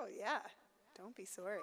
Oh, yeah. Don't be sorry.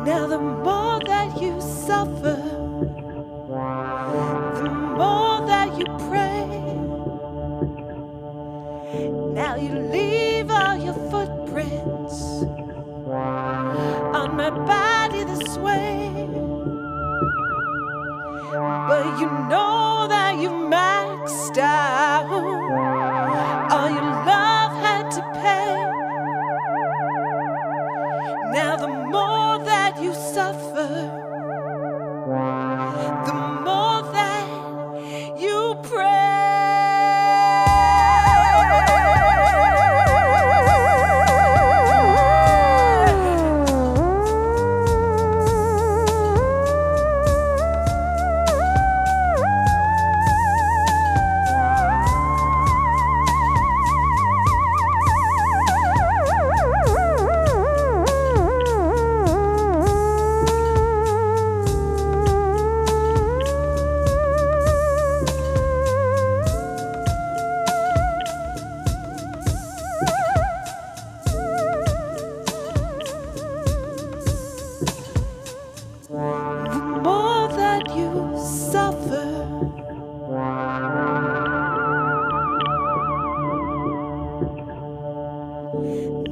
Now the more that you suffer, the more that you pray. Now you leave all your footprints on my body this way. But you know that you maxed out all your love had to pay. Now the more that you suffer, the more that you pray.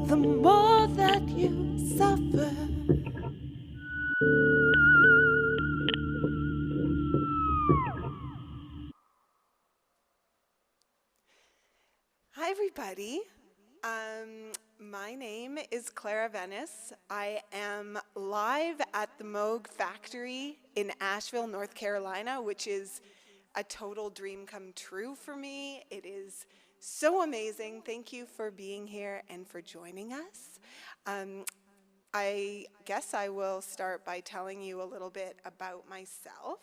The more that you suffer. Hi, everybody. My name is Clara Venice. I am live at the Moog Factory in Asheville, North Carolina, which is a total dream come true for me. It is so amazing. Thank you for being here and for joining us. I guess I will start by telling you a little bit about myself.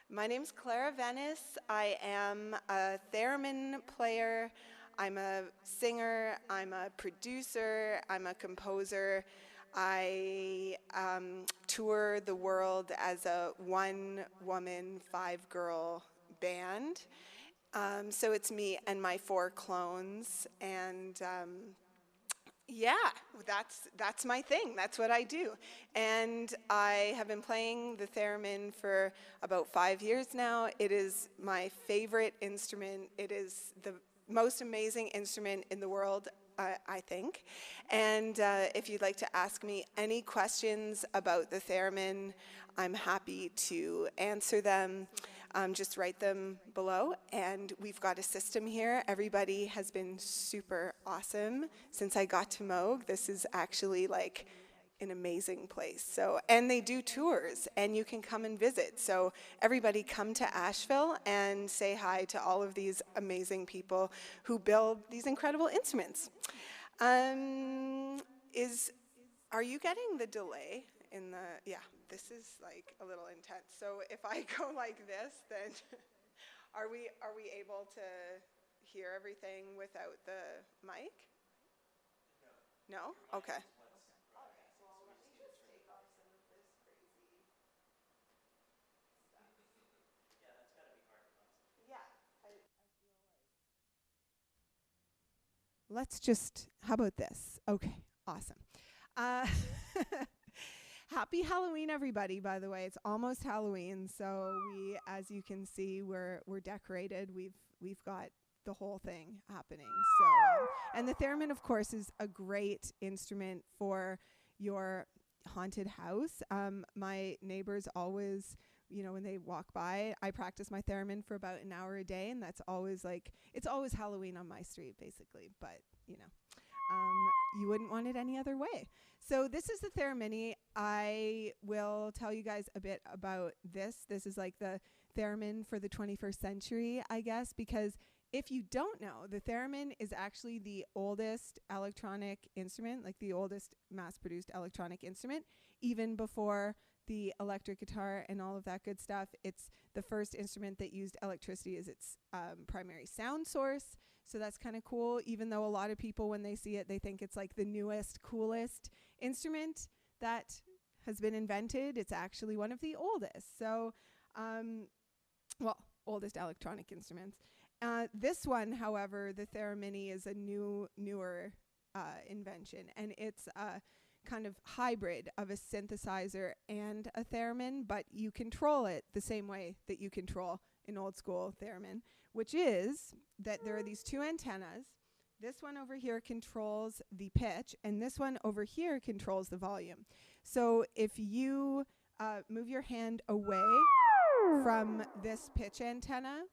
My name's Clara Venice. I am a theremin player. I'm a singer. I'm a producer. I'm a composer. I tour the world as a one-woman, five-girl band. So it's me and my 4 clones, and yeah, that's my thing. That's what I do. And I have been playing the theremin for about 5 years now. It is my favorite instrument. It is the most amazing instrument in the world, I think. And if you'd like to ask me any questions about the theremin, I'm happy to answer them. Just write them below. And we've got a system here. Everybody has been super awesome since I got to Moog. This is actually like an amazing place. So, and they do tours, and you can come and visit. So everybody come to Asheville and say hi to all of these amazing people who build these incredible instruments. Are you getting the delay in the, yeah, this is like a little intense. So if I go like this, then are we able to hear everything without the mic? No? Okay. Let's just, how about this? Okay, awesome. Happy Halloween, everybody, by the way. It's almost Halloween, so we, as you can see, we're decorated. We've got the whole thing happening. So, and the theremin, of course, is a great instrument for your haunted house. My neighbors always, you know, when they walk by, I practice my theremin for about an hour a day, and that's always like, it's always Halloween on my street, basically, but, you know. You wouldn't want it any other way. So this is the Theremini. I will tell you guys a bit about this. This is like the theremin for the 21st century, I guess, because if you don't know, the theremin is actually the oldest electronic instrument, like the oldest mass-produced electronic instrument, even before the electric guitar and all of that good stuff. It's the first instrument that used electricity as its primary sound source. So that's kind of cool, even though a lot of people, when they see it, they think it's like the newest, coolest instrument that has been invented. It's actually one of the oldest. So, well, oldest electronic instruments. This one, however, the Theremini, is a newer invention, and it's a kind of hybrid of a synthesizer and a theremin, but you control it the same way that you control an old school theremin, which is that there are these 2 antennas. This one over here controls the pitch, and this one over here controls the volume. So if you move your hand away from this pitch antenna,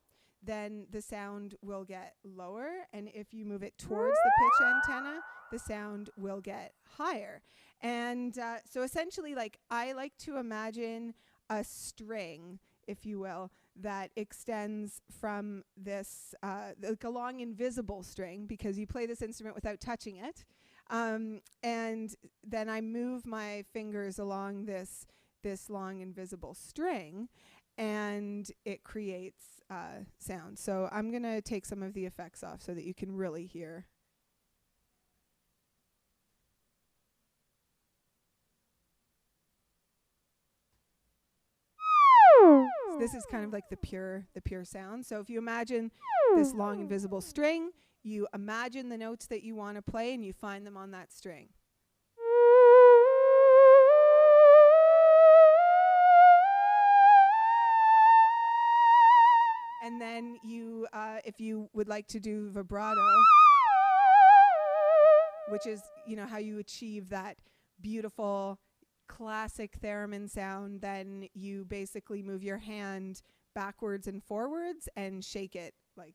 then the sound will get lower, and if you move it towards the pitch antenna, the sound will get higher. And so essentially, like, I like to imagine a string, if you will, that extends from this, like a long invisible string, because you play this instrument without touching it. And then I move my fingers along this long invisible string, and it creates sound. So I'm going to take some of the effects off so that you can really hear. So this is kind of like the pure sound. So if you imagine this long invisible string, you imagine the notes that you want to play, and you find them on that string. And then you, if you would like to do vibrato, which is, you know, how you achieve that beautiful classic theremin sound, then you basically move your hand backwards and forwards and shake it like this.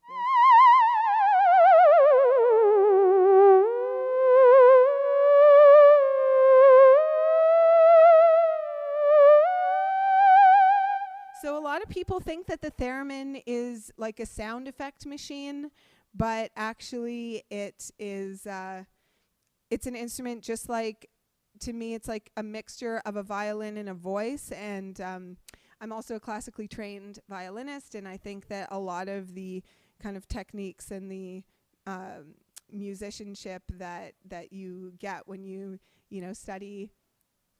So a lot of people think that the theremin is like a sound effect machine, but actually it is, it's an instrument just like, to me, it's like a mixture of a violin and a voice. And I'm also a classically trained violinist, and I think that a lot of the kind of techniques and the musicianship that you get when you study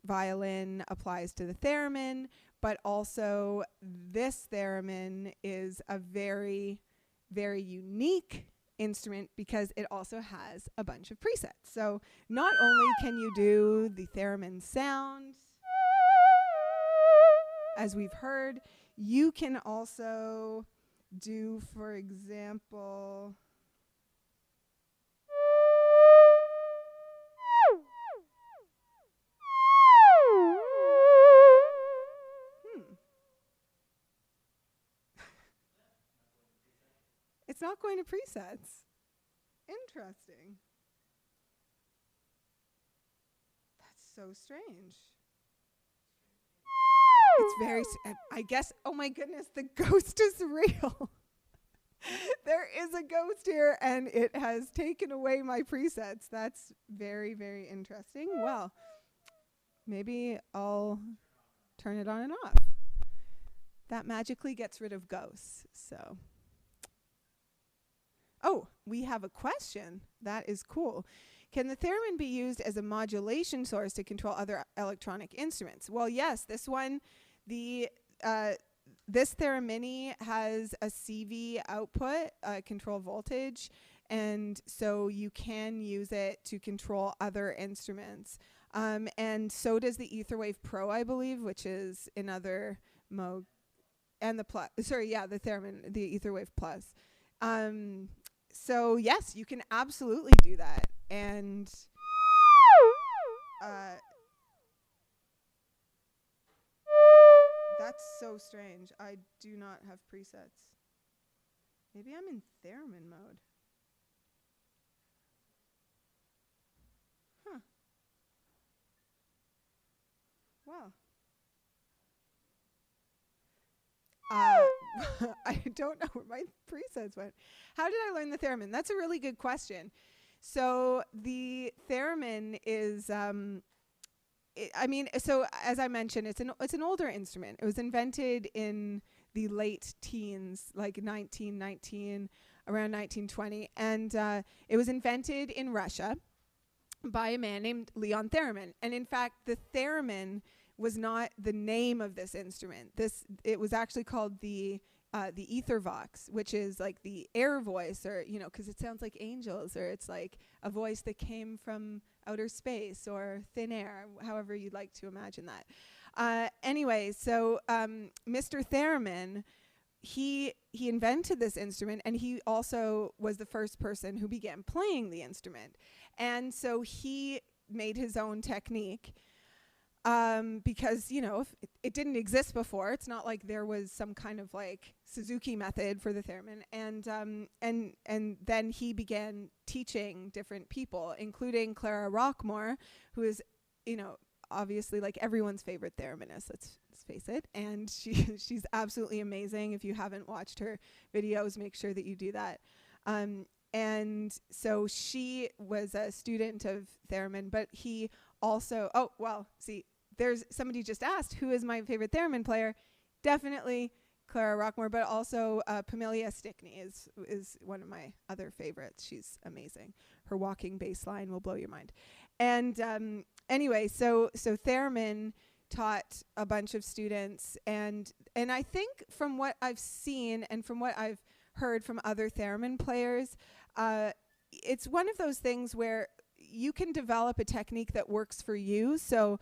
violin applies to the theremin. But also, this theremin is a very very unique instrument because it also has a bunch of presets. So not only can you do the theremin sound, as we've heard, you can also do, for example, it's not going to presets. Interesting. That's so strange. It's very, I guess, oh my goodness, the ghost is real. There is a ghost here and it has taken away my presets. That's very, very interesting. Well, maybe I'll turn it on and off. That magically gets rid of ghosts, so. Oh, we have a question. That is cool. Can the theremin be used as a modulation source to control other electronic instruments? Well, yes, this one, this Theremini has a CV output, control voltage, and so you can use it to control other instruments. And so does the Etherwave Pro, I believe, which is another Moog, and the the Theremin, the Etherwave Plus. So yes, you can absolutely do that. And that's so strange. I do not have presets. Maybe I'm in theremin mode. Huh. Well. I don't know where my presets went. How did I learn the theremin? That's a really good question. So the theremin is, so as I mentioned, it's an older instrument. It was invented in the late teens, like 1919, around 1920, and it was invented in Russia by a man named Leon Theremin. And in fact, the theremin was not the name of this instrument. It was actually called the Ethervox, which is like the air voice, or, you know, because it sounds like angels, or it's like a voice that came from outer space or thin air, however you'd like to imagine that. Anyway, so Mr. Theremin, he invented this instrument, and he also was the first person who began playing the instrument. And so he made his own technique. Because, you know, it didn't exist before. It's not like there was some kind of like Suzuki method for the theremin. And then he began teaching different people, including Clara Rockmore, who is, you know, obviously like everyone's favorite thereminist, let's face it. And she's absolutely amazing. If you haven't watched her videos, make sure that you do that. And so she was a student of theremin, but he also, there's somebody just asked, who is my favorite theremin player? Definitely Clara Rockmore, but also Pamelia Stickney is one of my other favorites. She's amazing. Her walking bass line will blow your mind. And anyway, so theremin taught a bunch of students, and I think from what I've seen and from what I've heard from other theremin players, it's one of those things where you can develop a technique that works for you. So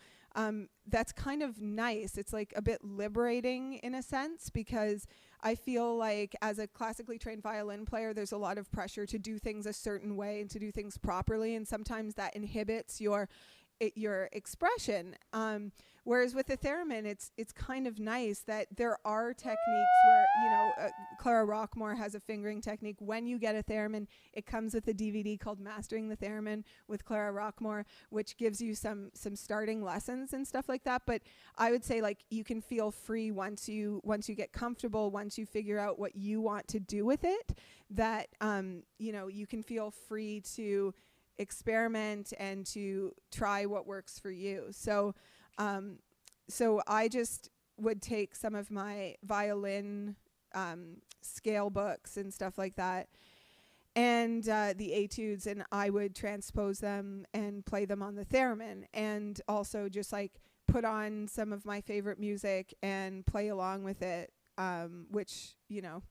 that's kind of nice. It's like a bit liberating in a sense, because I feel like as a classically trained violin player, there's a lot of pressure to do things a certain way and to do things properly. And sometimes that inhibits your expression. Whereas with the theremin, it's kind of nice that there are techniques where, you know, Clara Rockmore has a fingering technique. When you get a theremin, it comes with a DVD called Mastering the Theremin with Clara Rockmore, which gives you some starting lessons and stuff like that. But I would say, like, you can feel free once you get comfortable, once you figure out what you want to do with it, that you know, you can feel free to experiment and to try what works for you. So I just would take some of my violin scale books and stuff like that, and the etudes, and I would transpose them and play them on the theremin, and also just like put on some of my favorite music and play along with it, which, you know,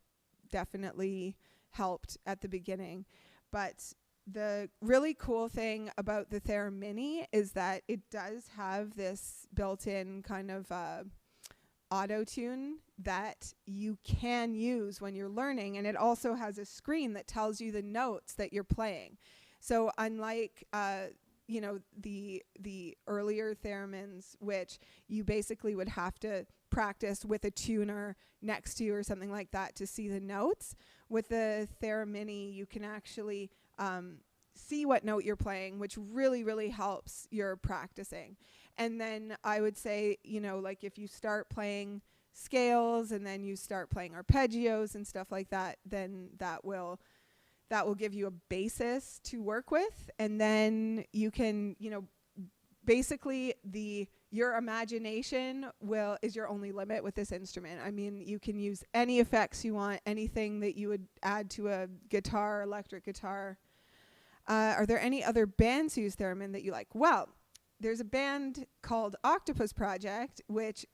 definitely helped at the beginning. But the really cool thing about the Theremini is that it does have this built-in kind of Autotune that you can use when you're learning, and it also has a screen that tells you the notes that you're playing. So unlike the earlier theremins, which you basically would have to practice with a tuner next to you or something like that to see the notes, with the Theremini you can actually see what note you're playing, which really, really helps your practicing. And then I would say, like if you start playing scales and then you start playing arpeggios and stuff like that, then that will give you a basis to work with. And then you can, basically your imagination is your only limit with this instrument. I mean, you can use any effects you want, anything that you would add to a guitar, electric guitar. Are there any other bands who use theremin that you like? Well, there's a band called Octopus Project,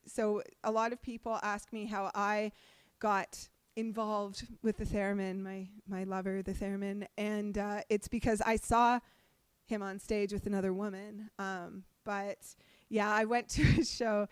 so a lot of people ask me how I got involved with the theremin, my lover, the theremin, and it's because I saw him on stage with another woman. But yeah, I went to a show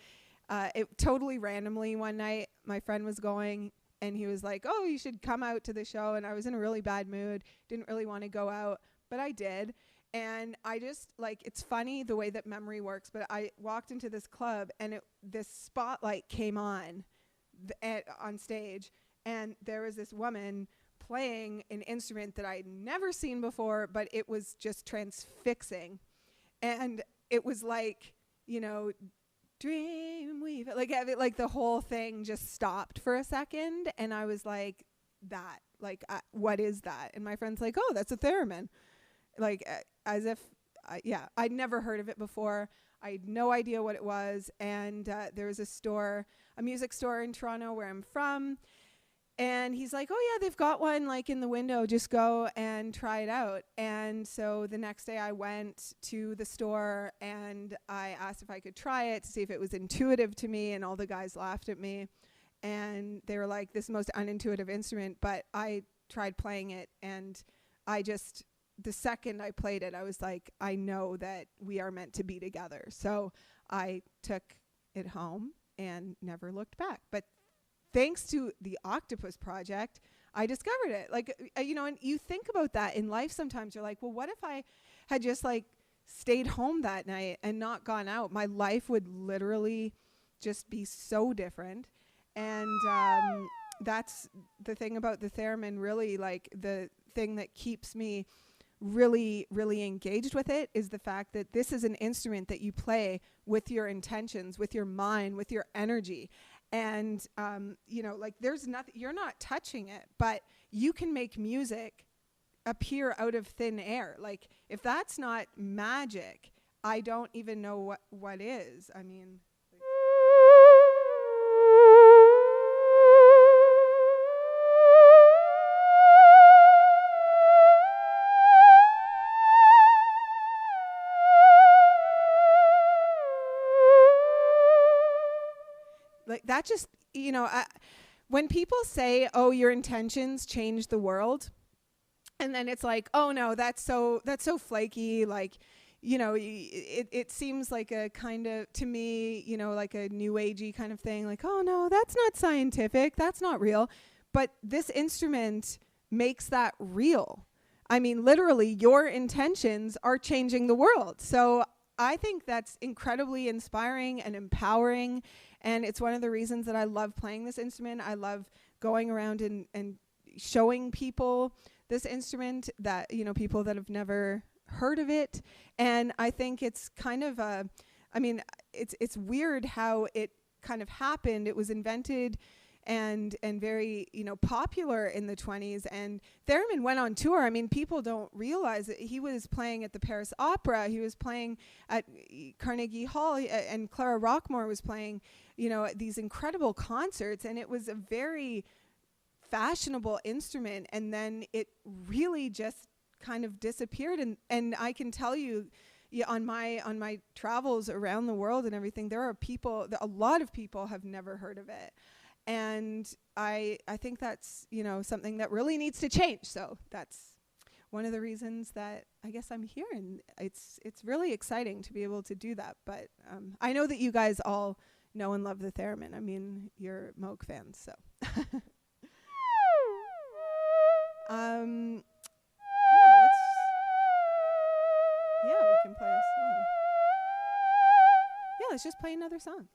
it totally randomly one night. My friend was going, and he was like, "Oh, you should come out to the show." And I was in a really bad mood, didn't really want to go out, but I did. And I just, it's funny the way that memory works, but I walked into this club, and this spotlight came on stage, and there was this woman playing an instrument that I'd never seen before, but it was just transfixing. And it was Dreamweaver, like the whole thing just stopped for a second, and I was like, what is that? And my friend's like, "Oh, that's a theremin." As if, I'd never heard of it before. I had no idea what it was. And there was a music store in Toronto where I'm from. And he's like, "Oh, yeah, they've got one in the window. Just go and try it out." And so the next day I went to the store and I asked if I could try it to see if it was intuitive to me. And all the guys laughed at me. And they were like, "This is the most unintuitive instrument." But I tried playing it, and the second I played it, I was like, I know that we are meant to be together. So I took it home and never looked back. But thanks to the Octopus Project, I discovered it. And you think about that in life sometimes. You're like, well, what if I had just stayed home that night and not gone out? My life would literally just be so different. And that's the thing about the theremin, really, the thing that keeps me really, really engaged with it is the fact that this is an instrument that you play with your intentions, with your mind, with your energy. And, there's nothing, you're not touching it, but you can make music appear out of thin air. If that's not magic, I don't even know what is. I mean... that just, when people say, "Oh, your intentions change the world," and then it's like, "Oh no, that's so flaky." It seems like a kind of, to me, like a new agey kind of thing. "Oh no, that's not scientific. That's not real." But this instrument makes that real. I mean, literally, your intentions are changing the world. So I think that's incredibly inspiring and empowering. And it's one of the reasons that I love playing this instrument. I love going around and showing people this instrument, that, people that have never heard of it. And I think it's kind of it's weird how it kind of happened. It was invented and very, popular in the 20s. And Theremin went on tour. I mean, people don't realize that he was playing at the Paris Opera. He was playing at Carnegie Hall, and Clara Rockmore was playing, these incredible concerts. And it was a very fashionable instrument. And then it really just kind of disappeared. And I can tell you, on my travels around the world and everything, there are people, a lot of people have never heard of it. And I think that's, something that really needs to change. So that's one of the reasons that I guess I'm here, and it's really exciting to be able to do that. But I know that you guys all know and love the theremin. I mean, you're Moog fans, so. We can play a song. Yeah, let's just play another song.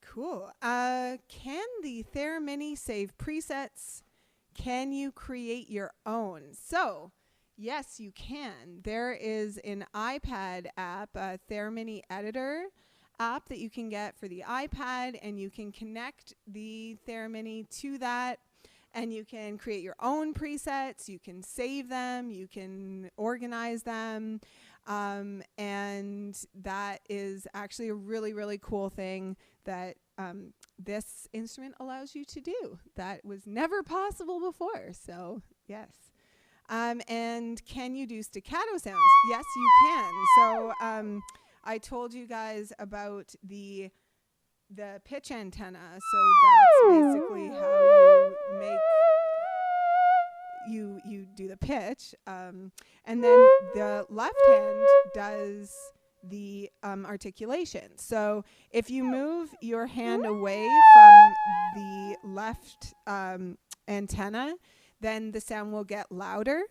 Cool. Can the Theremini save presets? Can you create your own? So, yes, you can. There is an iPad app, a Theremini editor app that you can get for the iPad, and you can connect the Theremini to that, and you can create your own presets. You can save them. You can organize them. And that is actually a really, really cool thing that this instrument allows you to do. That was never possible before. So, yes. And can you do staccato sounds? Yes, you can. So, I told you guys about the pitch antenna. So that's basically how you make you do the pitch, and then the left hand does the articulation. So if you move your hand away from the left antenna, then the sound will get louder.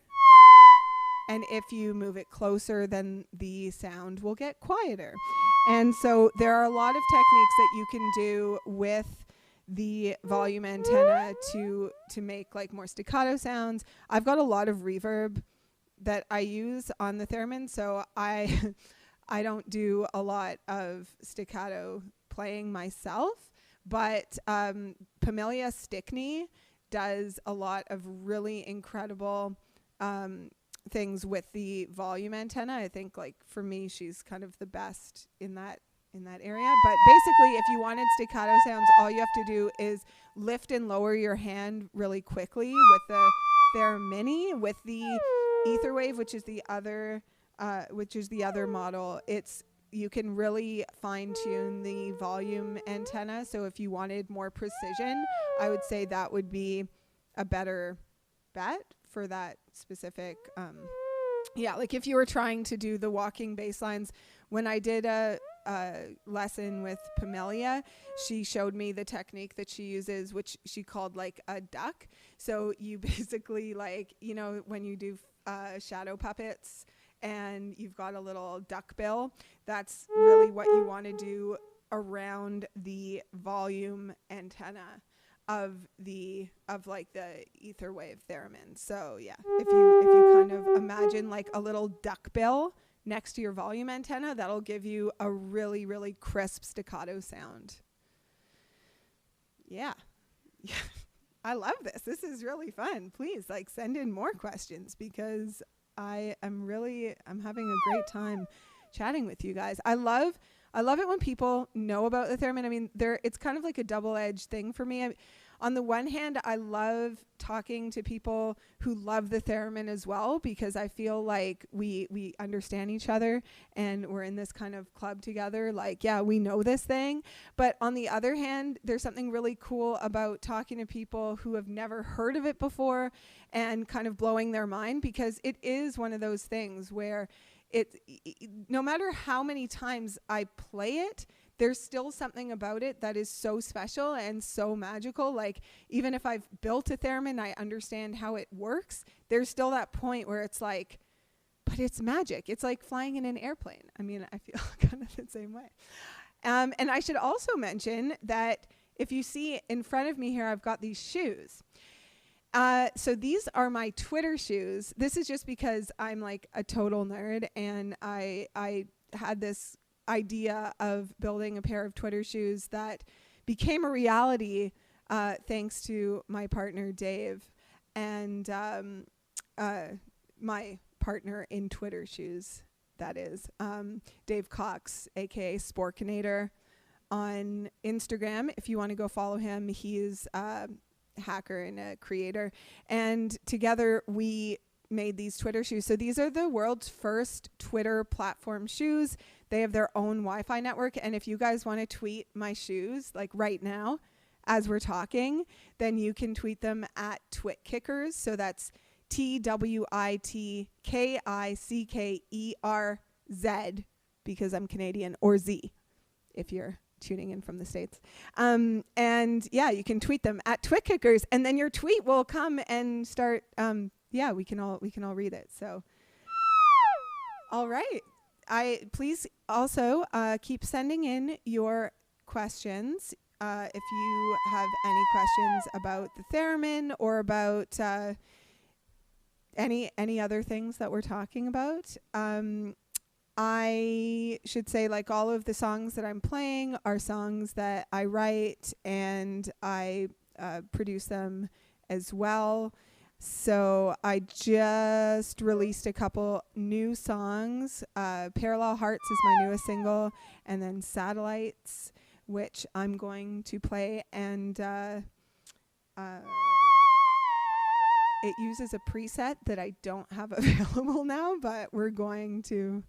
And if you move it closer, then the sound will get quieter. And so there are a lot of techniques that you can do with the volume antenna to make like more staccato sounds. I've got a lot of reverb that I use on the theremin, so I I don't do a lot of staccato playing myself, but Pamelia Stickney does a lot of really incredible things with the volume antenna. I think, like, for me, she's kind of the best in that area. But basically, if you wanted staccato sounds, all you have to do is lift and lower your hand really quickly with the Theremini. With the Etherwave, which is the other model, you can really fine tune the volume antenna. So if you wanted more precision, I would say that would be a better bet for that specific. Like if you were trying to do the walking bass lines, when I did a lesson with Pamelia, she showed me the technique that she uses, which she called like a duck. So you basically, like, you know, when you do shadow puppets and you've got a little duck bill, that's really what you want to do around the volume antenna of the Etherwave theremin. So yeah, if you kind of imagine like a little duck bill next to your volume antenna, that'll give you a really, really crisp staccato sound. Yeah. I love this. This is really fun. Please, like, send in more questions, because I'm having a great time chatting with you guys. I love it when people know about the theremin. I mean, it's kind of like a double-edged thing for me. On the one hand, I love talking to people who love the theremin as well, because I feel like we understand each other and we're in this kind of club together. Like, yeah, we know this thing. But on the other hand, there's something really cool about talking to people who have never heard of it before and kind of blowing their mind, because it is one of those things where no matter how many times I play it, there's still something about it that is so special and so magical. Like, even if I've built a theremin, I understand how it works, there's still that point where it's like, but it's magic. It's like flying in an airplane. I mean, I feel kind of the same way. And I should also mention that if you see in front of me here, I've got these shoes. So these are my Twitter shoes. This is just because I'm like a total nerd, and I had this idea of building a pair of Twitter shoes that became a reality thanks to my partner Dave, and my partner in Twitter shoes, that is Dave Cox, aka Sporkinator, on Instagram. If you want to go follow him, he's a hacker and a creator, and together we made these Twitter shoes. So these are the world's first Twitter platform shoes. They have their own Wi-Fi network, and if you guys want to tweet my shoes, like right now as we're talking, then you can tweet them at TwitKickers. So that's TwitKickers, because I'm Canadian, or Z if you're tuning in from the States. And yeah, you can tweet them at TwitKickers, and then your tweet will come and start. We can all read it. So, all right. Please also keep sending in your questions. If you have any questions about the theremin or about any other things that we're talking about. I should say, like, all of the songs that I'm playing are songs that I write, and I produce them as well. So I just released a couple new songs. Parallel Hearts is my newest single, and then Satellites, which I'm going to play, and it uses a preset that I don't have available now, but we're going to...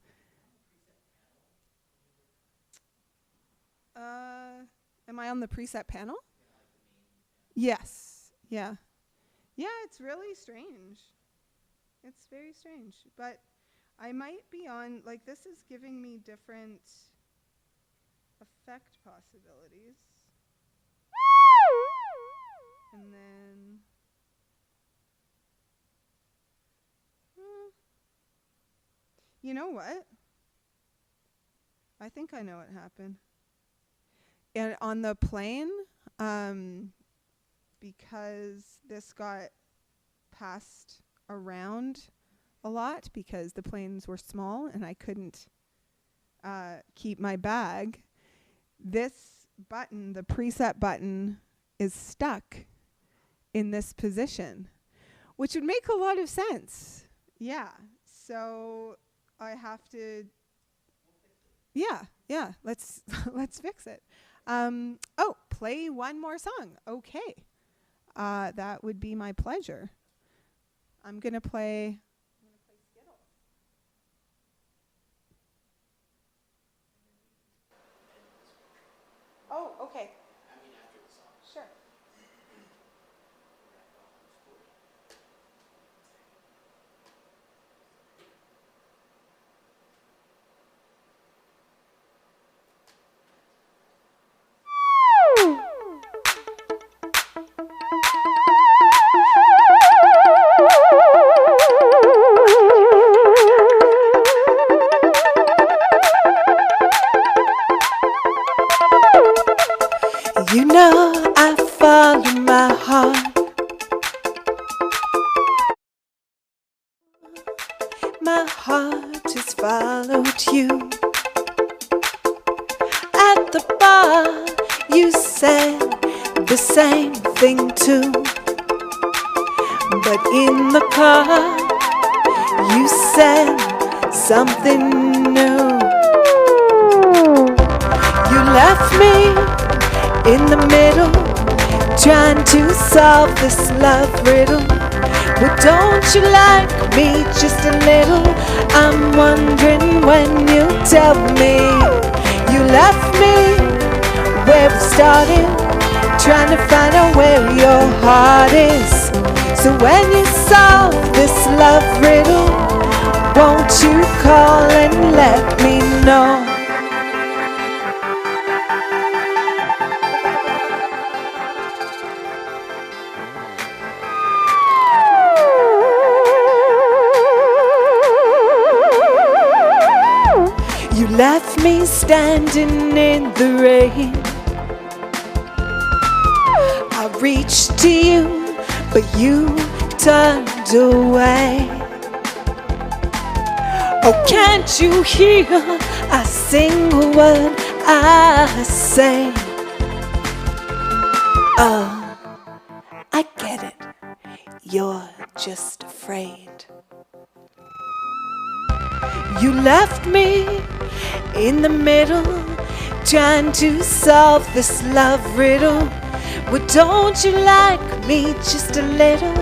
am I on the preset panel? Yes. Yeah. Yeah, it's really strange. It's very strange. But I might be on, like, this is giving me different effect possibilities. And then, you know what? I think I know what happened. And on the plane, because this got passed around a lot because the planes were small and I couldn't keep my bag, this button, the preset button, is stuck in this position, which would make a lot of sense. Yeah. So I have to, yeah, let's fix it. Play one more song. Okay. That would be my pleasure. I'm going to play Skittles. Oh, okay. After the song. Sure. You know I follow my heart. My heart has followed you. At the bar, you said the same thing too. But in the car, you said something new. You left me in the middle, trying to solve this love riddle. But don't you like me just a little? I'm wondering when you tell me. You left me where we started, trying to find out where your heart is. So when you solve this love riddle, won't you call and let me know? You left me standing in the rain. I reached to you, but you turned away. Oh, can't you hear a single word I say? Oh, I get it. You're just afraid. You left me in the middle, trying to solve this love riddle. Well, don't you like me just a little?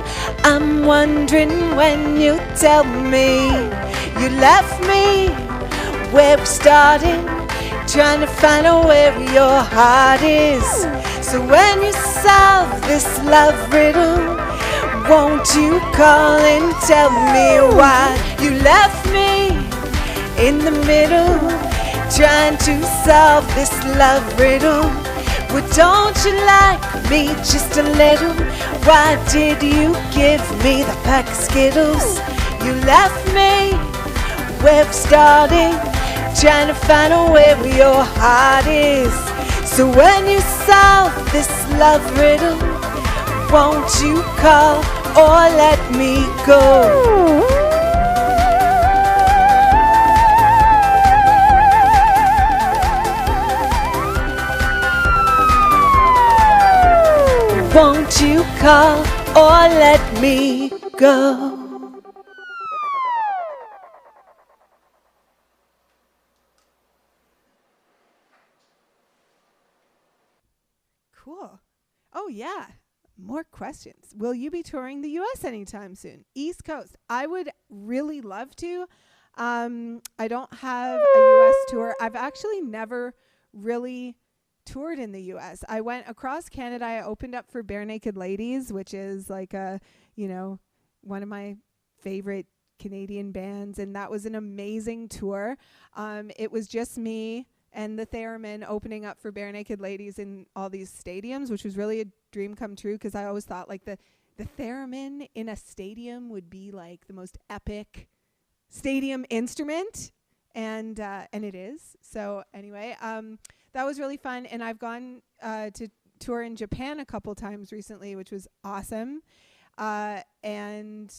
I'm wondering when you tell me. You left me where we started, trying to find out where your heart is. So when you solve this love riddle, won't you call and tell me why you left me in the middle, trying to solve this love riddle? Well, don't you like me just a little? Why did you give me the pack of Skittles? You left me where we started, trying to find out where your heart is. So when you solve this love riddle, won't you call or let me go? Won't you call or let me go? Cool. Oh, yeah. More questions. Will you be touring the U.S. anytime soon? East Coast. I would really love to. I don't have a U.S. tour. I've actually never really toured in the U.S. I went across Canada. I opened up for Bare Naked Ladies, which is like a, one of my favorite Canadian bands, and that was an amazing tour. It was just me and the Theremin opening up for Bare Naked Ladies in all these stadiums, which was really a dream come true, because I always thought like the Theremin in a stadium would be like the most epic stadium instrument, and it is. So anyway, that was really fun, and I've gone to tour in Japan a couple times recently, which was awesome. And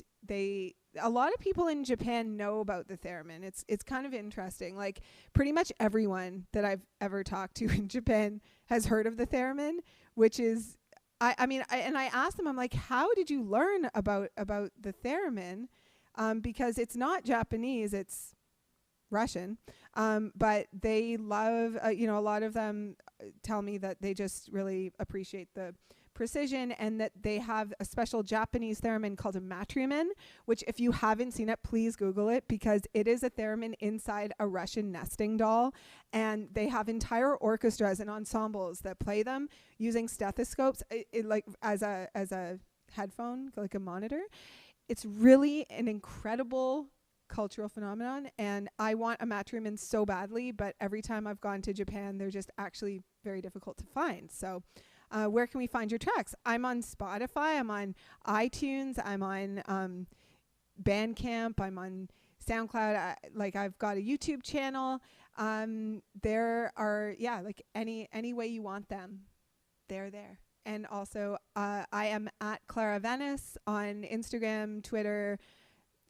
a lot of people in Japan know about the theremin. It's kind of interesting. Like pretty much everyone that I've ever talked to in Japan has heard of the theremin, which is, I mean, I asked them, I'm like, how did you learn about the theremin? Because it's not Japanese, it's Russian. But they love, a lot of them tell me that they just really appreciate the precision, and that they have a special Japanese theremin called a matrimen, which if you haven't seen it, please Google it, because it is a theremin inside a Russian nesting doll, and they have entire orchestras and ensembles that play them using stethoscopes, like as a headphone, like a monitor. It's really an incredible cultural phenomenon, and I want a matrimen so badly, but every time I've gone to Japan, they're just actually very difficult to find. So where can we find your tracks? I'm on Spotify, I'm on iTunes, I'm on Bandcamp, I'm on SoundCloud. I've got a YouTube channel. There are, like any way you want them, they're there. And also, I am at Clara Venice on Instagram, Twitter,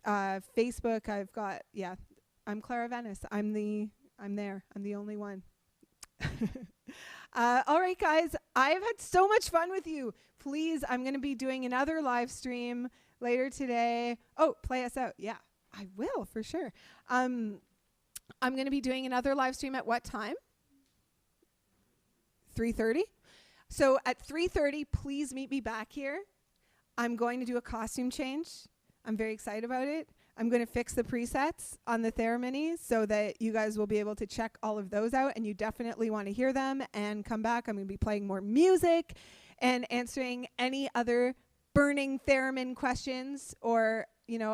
Facebook. I've got, I'm Clara Venice. I'm there. I'm the only one. All right, guys, I've had so much fun with you. Please, I'm going to be doing another live stream later today. Oh, play us out. Yeah, I will for sure. I'm going to be doing another live stream at what time? 3:30. So at 3:30, please meet me back here. I'm going to do a costume change. I'm very excited about it. I'm going to fix the presets on the Theremini so that you guys will be able to check all of those out, and you definitely want to hear them and come back. I'm going to be playing more music and answering any other burning theremin questions or,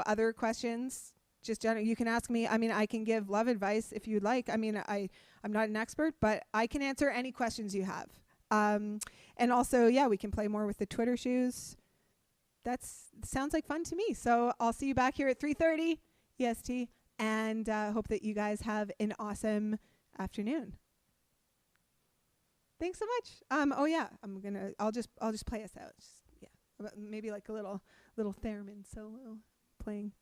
other questions. Just you can ask me. I mean, I can give love advice if you'd like. I mean, I'm not an expert, but I can answer any questions you have. And also, we can play more with the Twitter shoes. Sounds like fun to me. So I'll see you back here at 3:30 EST, and hope that you guys have an awesome afternoon. Thanks so much. I'll just play us out. Maybe like a little theremin solo playing.